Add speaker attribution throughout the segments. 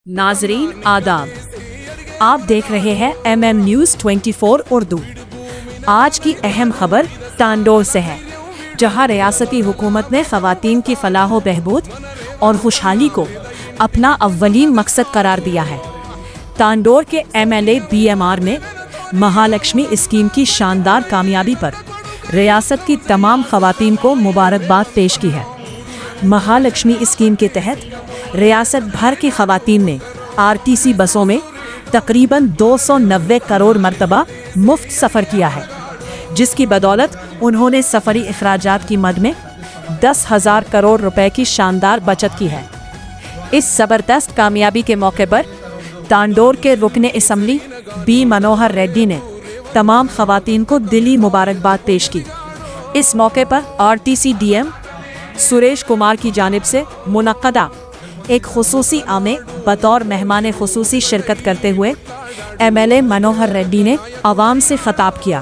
Speaker 1: नाजरीन आदाब, आप देख रहे हैं MM न्यूज़ 24 उर्दू। आज की अहम खबर तांडोर से है, जहां रियासती हुकूमत ने ख़वातीन की फलाह व बहबूद और खुशहाली को अपना अव्वलीन मकसद करार दिया है। तांडोर के MLA BMR ने महालक्ष्मी स्कीम की शानदार कामयाबी पर रियासत की तमाम ख़वातीन को मुबारकबाद पेश की है। महालक्ष्मी स्कीम के तहत रियासत भर की ख़वातीन ने RTC बसों में तकरीबन 290 करोड़ मरतबा मुफ्त सफ़र किया है, जिसकी बदौलत उन्होंने सफ़री अखराजात की मद में 10,000 करोड़ रुपए की शानदार बचत की है। इस ज़बरदस्त कामयाबी के मौके पर तांडोर के रुकने असम्बली B मनोहर रेड्डी ने तमाम ख़वातीन को दिली मुबारकबाद पेश की। इस मौके पर RTC DM सुरेश कुमार की जानिब से मुनक्कदा एक खुसूसी आमे बतौर मेहमान खुसूसी शिरकत करते हुए MLA मनोहर रेड्डी ने आवाम से खिताब किया।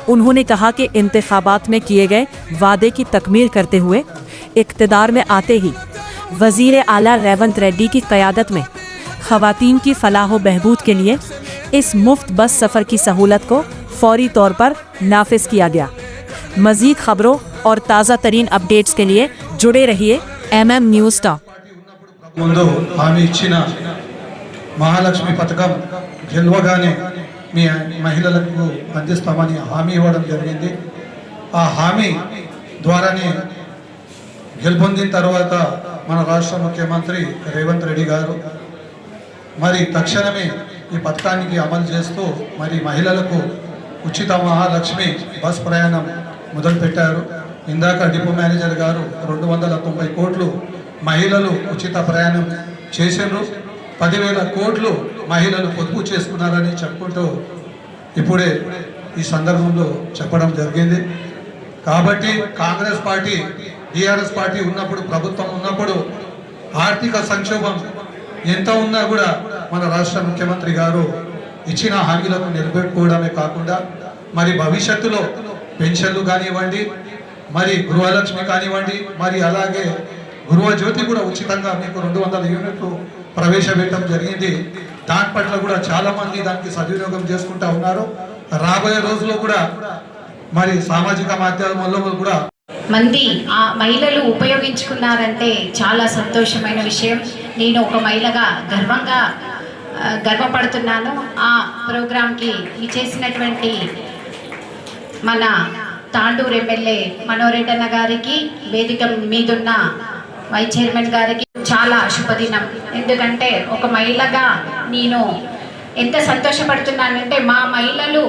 Speaker 1: उन्होंने कहा कि इंतखाबात में किए गए वादे की तकमील करते हुए इक़्तिदार में आते ही वज़ीर आला रेवंत रेड्डी की क़यादत में ख़वातीन की फलाह व बहबूद के लिए इस मुफ्त बस सफ़र की सहूलत को फ़ौरी तौर पर नाफिज किया गया। मज़ीद ख़बरों और ताज़ा तरीन अपडेट्स के लिए जुड़े रहिए MM न्यूज़ टा।
Speaker 2: ముందు హామీ ఇచ్చిన మహాలక్ష్మి పథకం గెలవగానే మీ మహిళలకు అందిస్తామని హామీ ఇవ్వడం జరిగింది। ఆ హామీ ద్వారానే గెలుపొందిన తర్వాత మన రాష్ట్ర ముఖ్యమంత్రి రేవంత్ రెడ్డి గారు మరి తక్షణమే ఈ పథకానికి అమలు చేస్తూ మరి మహిళలకు ఉచిత మహాలక్ష్మి బస్ ప్రయాణం మొదలుపెట్టారు। ఇందాక డిపో మేనేజర్ గారు 290 కోట్లు మహిళలు ఉచిత ప్రయాణం చేశారు, 10,000 కోట్లు మహిళలు పొదుపు చేసుకున్నారని చెప్పుకుంటూ ఇప్పుడే ఈ సందర్భంలో చెప్పడం జరిగింది। కాబట్టి కాంగ్రెస్ పార్టీ TRS పార్టీ ఉన్నప్పుడు, ప్రభుత్వం ఉన్నప్పుడు ఆర్థిక సంక్షోభం ఎంత ఉన్నా కూడా మన రాష్ట్ర ముఖ్యమంత్రి గారు ఇచ్చిన హామీలను నిలబెట్టుకోవడమే కాకుండా మరి భవిష్యత్తులో పెన్షన్లు కానివ్వండి, మరి గృహలక్ష్మి కానివ్వండి, మరి అలాగే గృహజ్యోతి కూడా ఉచితంగా మీకు 200 యూనిట్లు ప్రవేశపెట్టడం జరిగింది। దాని పట్ల కూడా చాలా మంది దానికి సద్వినియోగం చేసుకుంటా ఉన్నారు। రాబోయే రోజుల్లో కూడా మరి సామాజిక మాధ్యమాల్లో కూడా
Speaker 3: మంది ఆ మహిళలు ఉపయోగించుకున్నారంటే చాలా సంతోషమైన విషయం। నేను ఒక మహిళగా గర్వపడుతున్నాను। ఆ ప్రోగ్రాంకి ఇచ్చేసినటువంటి మన తాండూరు ఎమ్మెల్యే మనోరెడ్డన్న గారికి, వేదిక మీదున్న వైస్ చైర్మన్ గారికి చాలా శుభదినం। ఎందుకంటే ఒక మహిళగా నేను ఎంత సంతోషపడుతున్నానంటే మా మహిళలు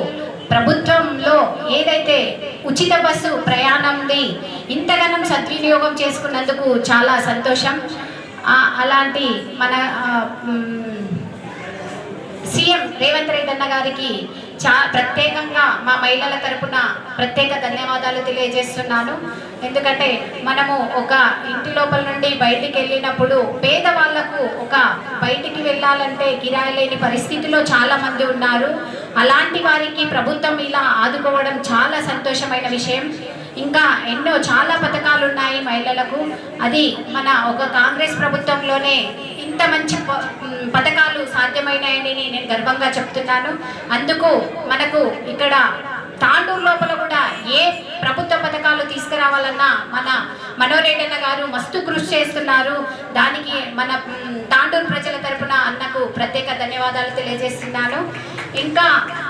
Speaker 3: ప్రభుత్వంలో ఏదైతే ఉచిత బస్సు ప్రయాణంది ఇంతగానం సద్వినియోగం చేసుకున్నందుకు చాలా సంతోషం। అలాంటి మన సీఎం రేవంత్ రెడ్డి అన్న గారికి ప్రత్యేకంగా మా మహిళల తరపున ప్రత్యేక ధన్యవాదాలు తెలియజేస్తున్నాను। ఎందుకంటే మనము ఒక ఇంటి లోపల నుండి బయటికి వెళ్ళినప్పుడు పేదవాళ్లకు ఒక బయటికి వెళ్ళాలంటే కిరాయి లేని పరిస్థితిలో చాలా మంది ఉన్నారు। అలాంటి వారికి ప్రభుత్వం ఇలా ఆదుకోవడం చాలా సంతోషమైన విషయం। ఇంకా ఎన్నో చాలా పథకాలు ఉన్నాయి మహిళలకు। అది మన ఒక కాంగ్రెస్ ప్రభుత్వంలోనే ఇంత మంచి పథకాలు సాధ్యమైనాయని నేను గర్వంగా చెప్తున్నాను। అందుకు మనకు ఇక్కడ తాండూరు లోపల కూడా ఏ ప్రభుత్వ పథకాలు తీసుకురావాలన్నా మన మనోరెడ్డన్న గారు మస్తు కృషి చేస్తున్నారు। దానికి మన తాండూరు ప్రజల తరపున అన్నకు ప్రత్యేక ధన్యవాదాలు తెలియజేస్తున్నాను। ఇంకా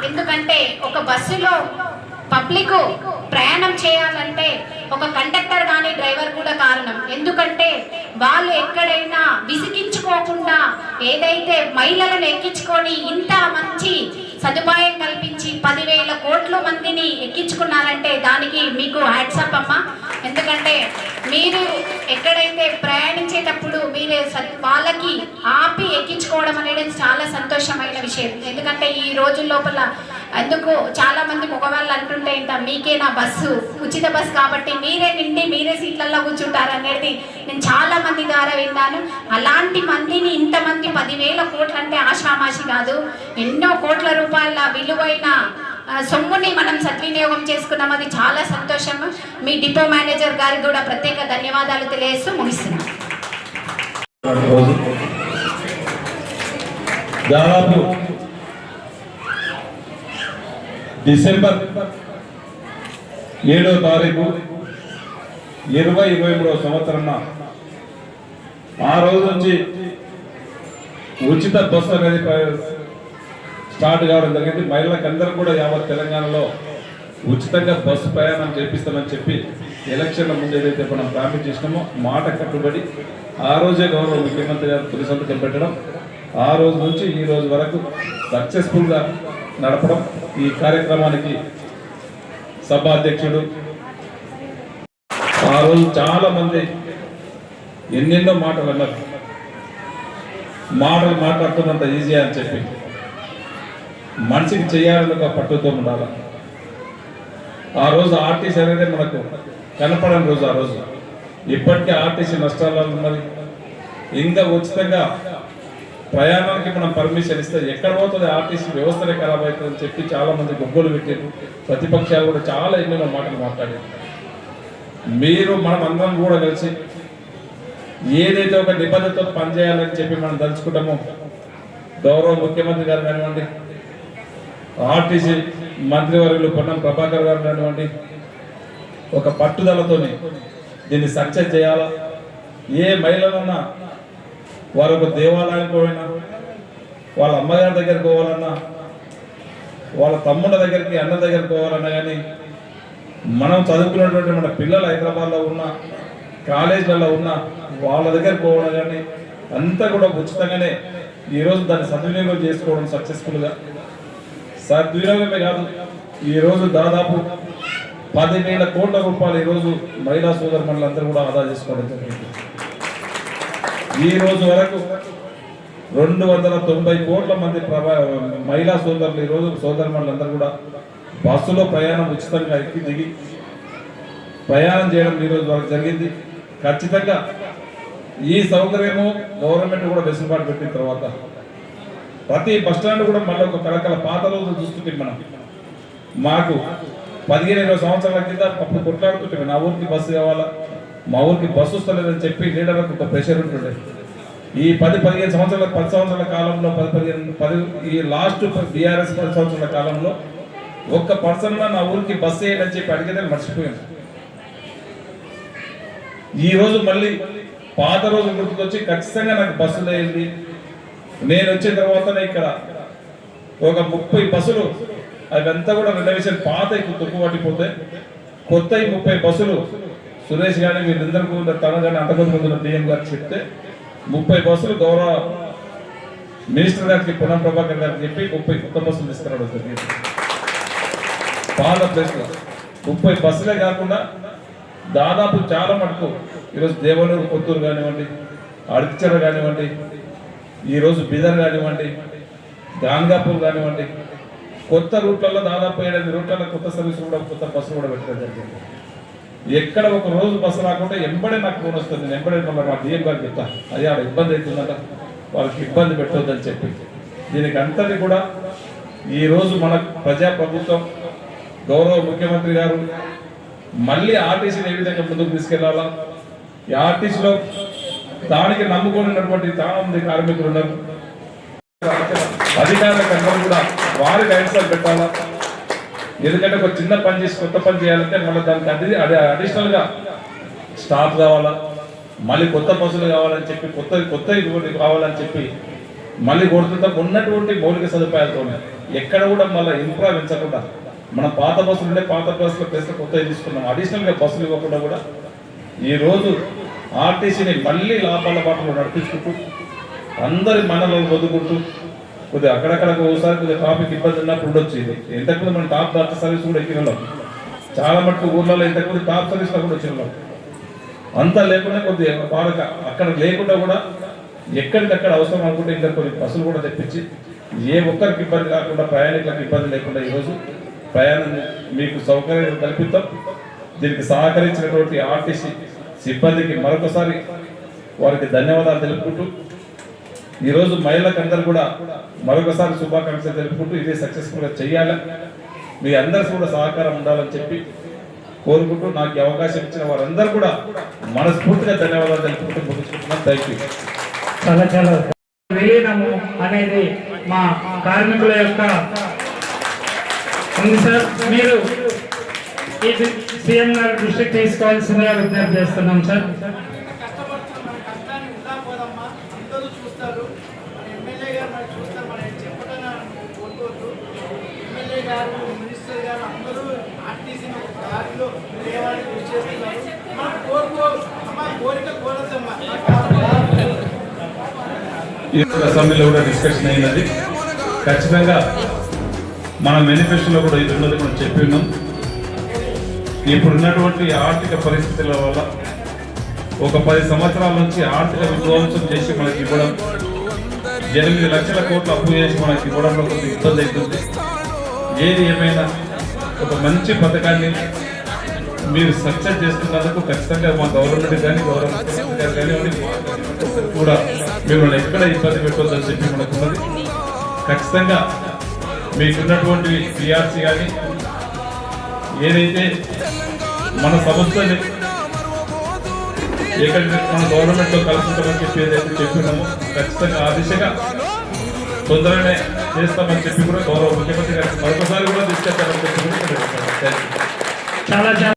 Speaker 3: ఎందుకంటే ఒక బస్సులో పబ్లిక్ ప్రయాణం చేయాలంటే ఒక కండక్టర్ కానీ డ్రైవర్ కూడా కారణం। ఎందుకంటే వాళ్ళు ఎక్కడైనా విసిగించుకోకుండా ఏదైతే మహిళలను ఎక్కించుకొని ఇంత మంచి సదుపాయం కల్పించి 10,000 కోట్ల మందిని ఎక్కించుకున్నారంటే దానికి మీకు హ్యాట్సాప్ అమ్మా। ఎందుకంటే మీరు ఎక్కడైతే ప్రయాణించేటప్పుడు మీరే వాళ్ళకి ఆపి ఎక్కించుకోవడం అనేది చాలా సంతోషమైన విషయం। ఎందుకంటే ఈ రోజుల లోపల అందుకు చాలా మంది మగవాళ్ళు అంటుంటే ఇంత మీకే నా బస్సు ఉచిత బస్సు కాబట్టి మీరే నిండి మీరే సీట్లలో కూర్చుంటారు అనేది నేను చాలా మంది ద్వారా విన్నాను। అలాంటి మందిని ఇంతమంది 10,000 కోట్లు అంటే ఆషామాషి కాదు, ఎన్నో కోట్ల రూపాయల విలువైన సొమ్ముని మనం సద్వినియోగం చేసుకున్నాం। అది చాలా సంతోషం। మీ డిపో మేనేజర్ గారికి కూడా ప్రత్యేక ధన్యవాదాలు తెలియజేస్తూ ముగిస్తున్నాను।
Speaker 4: దాదాపు డిసెంబర్ 7వ తారీఖు 2023వ సంవత్సరం ఆ రోజు నుంచి ఉచిత బస్సు అనేది స్టార్ట్ కావడం జరిగింది. మహిళలకు అందరూ కూడా యావత్ తెలంగాణలో ఉచితంగా బస్సు ప్రయాణం చేపిస్తామని చెప్పి ఎలక్షన్ల ముందు ఏదైతే మనం ప్రామిస్ చేసినామో మాట కట్టుబడి ఆ రోజే గౌరవ ముఖ్యమంత్రి గారు తొలి సంతకం పెట్టడం, ఆ రోజు నుంచి ఈ రోజు వరకు సక్సెస్ఫుల్గా నడపడం. ఈ కార్యక్రమానికి సభ అధ్యక్షుడు ఆ రోజు చాలా మంది ఎన్నెన్నో మాటలు అన్నారు. మాటలు మాట్లాడుతున్నంత ఈజీ అని చెప్పి మనిషికి చేయాలని ఒక పట్టుతో ఉండాలి. ఆ రోజు ఆర్టీసీ అనేది మనకు కనపడని రోజు. ఆ రోజు ఇప్పటికే ఆర్టీసీ నష్టాలలో ఉన్నది. ఇంకా ఉచితంగా ప్రయాణానికి మనం పర్మిషన్ ఇస్తే ఎక్కడ పోతుంది ఆర్టీసీ వ్యవస్థనే ఖరాబ్ అవుతుందని చెప్పి చాలా మంది గొప్పలు పెట్టారు. ప్రతిపక్షాలు కూడా చాలా ఎన్నెన్నో మాటలు మాట్లాడారు. మీరు మనం అందరం కూడా కలిసి ఏదైతే ఒక నిబంధనతో పనిచేయాలని చెప్పి మనం తలుచుకుంటామో గౌరవ ముఖ్యమంత్రి గారు కానివ్వండి, ఆర్టీసీ మంత్రివర్యులు పొన్నం ప్రభాకర్ గారు కానివ్వండి, ఒక పట్టుదలతోని దీన్ని సక్సెస్ చేయాలా. ఏ మహిళలున్నా వారు ఒక దేవాలయానికి పోయినా, వాళ్ళ అమ్మగారి దగ్గరికి పోవాలన్నా, వాళ్ళ తమ్ముళ్ళ దగ్గరికి అన్న దగ్గరికి పోవాలన్నా కానీ, మనం చదువుకున్నటువంటి మన పిల్లలు హైదరాబాద్లో ఉన్న కాలేజీలలో ఉన్న వాళ్ళ దగ్గర పోవడం కానీ అంతా కూడా ఉచితంగానే ఈరోజు దాన్ని సద్వినియోగం చేసుకోవడం సక్సెస్ఫుల్గా. సద్వినియోగమే కాదు, ఈరోజు దాదాపు 10,000 కోట్ల రూపాయలు ఈరోజు మహిళా సోదరుమణులందరూ కూడా ఆదా చేసుకోవడం జరిగింది. ఈ రోజు వరకు 290 కోట్ల మంది మహిళా సోదరులు ఈరోజు సోదరుమణులందరూ కూడా బస్సులో ప్రయాణం ఉచితంగా ఎక్కి దిగి ప్రయాణం చేయడం ఈరోజు వరకు జరిగింది. ఖచ్చితంగా ఈ సౌకర్యము గవర్నమెంట్ కూడా వెసులుబాటు పెట్టిన తర్వాత ప్రతి బస్టాండ్ కూడా మళ్ళీ ఒక కలకల పాత రోజులు చూస్తుంటే మనం మాకు 15-20 సంవత్సరాల కింద అప్పుడు కొట్లాడుతుంటే నా ఊరికి బస్సు కావాలా, మా ఊరికి బస్సు వస్తలేదని చెప్పి లీడర్లకు ఒక ప్రెషర్ ఉంటుండే. ఈ 10-15 సంవత్సరాల 10 సంవత్సరాల కాలంలో 10 ఈ లాస్ట్ బీఆర్ఎస్ 10 సంవత్సరాల కాలంలో ఒక్క పర్సన్ నా ఊరికి బస్సు వేయాలని చెప్పి అడిగితే మర్చిపోయాను. ఈ రోజు మళ్ళీ పాత రోజు గుర్తుకొచ్చి ఖచ్చితంగా నాకు బస్సులు వేయండి. నేను వచ్చిన తర్వాతనే ఇక్కడ ఒక 30 బస్సులు అవంతా కూడా రిజర్వేషన్ పాత తొక్కు పట్టిపోతే కొత్త 30 బస్సులు సురేష్ గాని వీళ్ళందరికీ తన కానీ అంతకుముందు డిఎం గారు చెప్తే 30 బస్సులు గౌరవ మినిస్టర్ గారికి పొన్నం ప్రభాకర్ గారికి చెప్పి 30 కొత్త బస్సులు తీసుకురావడం జరిగింది. పాత ప్లేస్లో 30 బస్సులే కాకుండా దాదాపు చాలా మటుకు ఈరోజు దేవనూరు కొత్తూరు కానివ్వండి, అడ్చర కానివ్వండి, ఈరోజు బిదర్ కానివ్వండి, గాంగాపూర్ కానివ్వండి, కొత్త రూట్లలో దాదాపు 7 రూట్లలో కొత్త సర్వీస్ కూడా కొత్త బస్సులు కూడా పెట్టడం జరిగింది. ఎక్కడ ఒక రోజు బస్సు రాకుండా ఎంబడే నాకు ఫోన్ వస్తుంది. నేను ఎంబడే మళ్ళీ మా డిఎం గారికి చెప్తా, అదే ఆడ ఇబ్బంది అవుతుందట, వాళ్ళకి ఇబ్బంది పెట్టొద్దని చెప్పి. దీనికి అంతటి కూడా ఈరోజు మన ప్రజాప్రభుత్వం గౌరవ ముఖ్యమంత్రి గారు మళ్ళీ ఆర్టీసీని ఏ విధంగా ముందుకు తీసుకెళ్లాలా, ఈ ఆర్టీసీలో దానికి నమ్ముకున్నటువంటి చాలా మంది కార్మికులు ఉన్నారు. అధికారులకు కూడా వారి లైసెన్స్ పెట్టాలా. ఎందుకంటే ఒక చిన్న పని చేసి కొత్త పని చేయాలంటే మళ్ళీ దానికి అడిషనల్ గా స్టాఫ్ కావాలా, మళ్ళీ కొత్త బస్సులు కావాలని చెప్పి కొత్త కావాలని చెప్పి మళ్ళీ కొడుతుందా ఉన్నటువంటి మౌలిక సదుపాయాలతో ఎక్కడ కూడా మళ్ళీ ఇంప్రూవ్ పెంచకుండా మనం పాత బస్సులు ఉంటే పాత బస్సులో ప్లేస్ కొత్తవి తీసుకున్నాం. అడిషనల్ గా బస్సులు ఇవ్వకుండా కూడా ఈ రోజు ఆర్టీసీని మళ్ళీ లాభాల బాటలో నడిపించుకుంటూ అందరి మనలను వదుకుంటూ కొద్దిగా అక్కడక్కడ ఒకసారి కొద్దిగా ట్రాఫిక్ ఇబ్బంది ఉన్నప్పుడు ఉండొచ్చు. ఇది ఇంతకుముందు మనం టాప్ డాక్టర్ సర్వీస్ కూడా ఎక్కినాం. చాలా మటుకు ఊర్లలో ఇంతకుముందు టాప్ సర్వీస్లో కూడా వచ్చినాం. అంతా లేకుండా కొద్దిగా పాడక అక్కడ లేకుండా కూడా ఎక్కడికక్కడ అవసరం అనుకుంటే ఇంకా కొన్ని బస్సులు కూడా తెప్పించి ఏ ఒక్కరికి ఇబ్బంది కాకుండా ప్రయాణికులకు ఇబ్బంది లేకుండా ఈరోజు ప్రయాణం మీకు సౌకర్యం కల్పిస్తాం. దీనికి సహకరించినటువంటి ఆర్టీసీ సిబ్బందికి మరొకసారి వారికి ధన్యవాదాలు తెలుపుకుంటూ ఈరోజు మహిళలకు అందరూ కూడా మరొకసారి శుభాకాంక్షలు తెలుపుకుంటూ ఇదే సక్సెస్ఫుల్గా చేయాలి, మీ అందరూ కూడా సహకారం ఉండాలని చెప్పి కోరుకుంటూ నాకు అవకాశం ఇచ్చిన వారందరూ కూడా మనస్ఫూర్తిగా ధన్యవాదాలు తెలుపుకుంటూ ముగించుకుంటున్నాను. Thank you.
Speaker 5: చాలా విలీనము అనేది మా కార్మికుల యొక్క ఉంది సార్. మీరు ఇది సీఎం గారి దృష్టికి తీసుకోవాల్సిందిగా విజ్ఞప్తి చేస్తున్నాం సార్.
Speaker 6: కష్టపడుతున్న మన కష్టాన్ని వృధా పోదమ్మా, అందరూ చూస్తారు, మన ఎమ్మెల్యే గారు మరి చూస్తారు, మనం చెప్పడం కోరుకోవద్దు. ఎమ్మెల్యే గారు, మినిస్టర్ గారు అందరూ ఆర్టీసీని ఒక దారిలో లేవాలని కృషి చేస్తున్నారు. మనం అమ్మా కోరిక కోరద్దమ్మా.
Speaker 4: ఈ అసెంబ్లీలో కూడా డిస్కషన్ అయినది. ఖచ్చితంగా మన మేనిఫెస్టోలో కూడా ఇది ఉన్నది మనం చెప్పి ఉన్నాం. ఇప్పుడున్నటువంటి ఆర్థిక పరిస్థితుల వల్ల ఒక 10 సంవత్సరాల నుంచి ఆర్థిక విధ్వంసం చేసి మనకి ఇవ్వడం, 8 లక్షల కోట్ల అప్పు చేసి మనకి ఇవ్వడంలో కొంత ఇబ్బంది అవుతుంది. ఏది ఏమైనా ఒక మంచి పథకాన్ని మీరు సక్సెస్ చేస్తున్నందుకు ఖచ్చితంగా మా గవర్నమెంట్ కానీ గవర్నమెంట్ గారు కానివ్వండి కూడా మిమ్మల్ని ఎక్కడ ఇబ్బంది పెట్టొద్దని చెప్పి మనకున్నది. ఖచ్చితంగా మీకున్నటువంటి పిఆర్సీ కానీ ఏదైతే మన సంస్థని ఎక్కడ మన గవర్నమెంట్తో కలుసుకుంటామని చెప్పి ఏదైతే చెప్పినామో ఖచ్చితంగా ఆ దిశగా తొందరగానే చేస్తామని చెప్పి కూడా గౌరవ ముఖ్యమంత్రి గారికి మరొకసారి కూడా తీసుకెళ్తామని చెప్పి కూడా
Speaker 5: చాలా